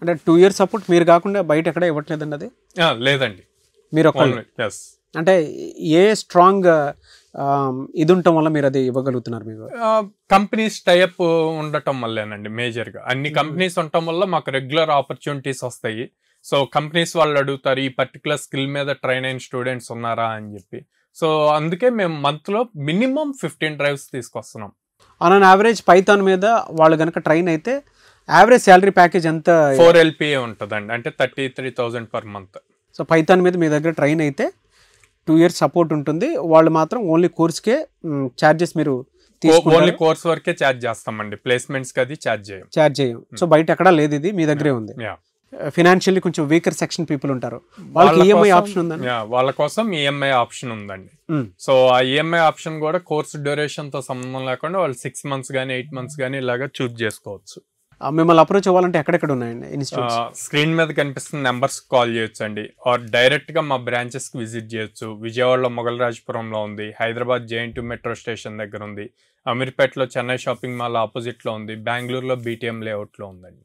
అంటే 2 years support మీరు కాకుండా బయట ఎక్కడ ఇవ్వట్లేదండి అది? లేదండి, మీరు ఒక్కళ్ళే. అంటే ఏ స్ట్రాంగ్ ఇది ఉండటం వల్ల మీరు అది ఇవ్వగలుగుతున్నారు? మీకు కంపెనీస్ టైఅప్ ఉండటం వల్లేనండి మేజర్గా. అన్ని కంపెనీస్ ఉండటం వల్ల మాకు రెగ్యులర్ ఆపర్చునిటీస్ వస్తాయి. సో కంపెనీస్ వాళ్ళు అడుగుతారు ఈ పర్టికులర్ స్కిల్ మీద ట్రైన్ అయిన స్టూడెంట్స్ ఉన్నారా అని చెప్పి. సో అందుకే మేము మంత్లో మినిమం 15 drives తీసుకొస్తున్నాం. ఆన్ అన్ యావరేజ్ పైథాన్ మీద వాళ్ళు కనుక ట్రైన్ అయితే యావరేజ్ శాలరీ ప్యాకేజ్ ఎంత? 4 LPA ఉంటుందండి, అంటే 33,000 per month. సో పైథాన్ మీద మీ దగ్గర ట్రైన్ అయితే 2 years సపోర్ట్ ఉంటుంది. వాళ్ళు మాత్రం ఓన్లీ కోర్స్కే ఛార్జెస్ మీరు ఓన్లీ కోర్స్ వరకే ఛార్జ్ చేస్తామండి, ప్లేస్మెంట్స్కి అది ఛార్జ్ చేయం. సో బయట ఎక్కడా లేదు, ఇది మీ దగ్గరే ఉంది. ఫినాన్షియల్లీ కొంచెం వీకర్ సెక్షన్ పీపుల్ ఉంటారు, వాళ్ళకి ఈఎంఐ ఆప్షన్ ఉందండి. వాళ్ళ కోసం ఈఎంఐ ఆప్షన్ ఉందండి. సో ఆ ఈఎంఐ ఆప్షన్ కూడా కోర్స్ డ్యూరేషన్ తో సంబంధం లేకుండా వాళ్ళు 6 months కానీ 8 months కానీ ఇలాగా చూస్ చేసుకోవచ్చు. మిమ్మల్ని అప్రోచ్ అవ్వాలంటే ఎక్కడెక్కడ ఉన్నాయండి ఇన్స్టిట్యూట్స్? స్క్రీన్ మీద కనిపిస్తున్న నెంబర్స్ కాల్ చేయొచ్చు అండి, ఆర్ డైరెక్ట్ గా మా బ్రాంచెస్ కి విజిట్ చేయొచ్చు. విజయవాడలో మొగల్రాజపురంలో ఉంది, హైదరాబాద్ JN2 మెట్రో స్టేషన్ దగ్గర ఉంది, అమీర్పేటలో చెన్నై షాపింగ్ మాల్ ఆపోజిట్ లో ఉంది, బెంగళూరులో BTM లేఅవుట్ లో ఉందండి.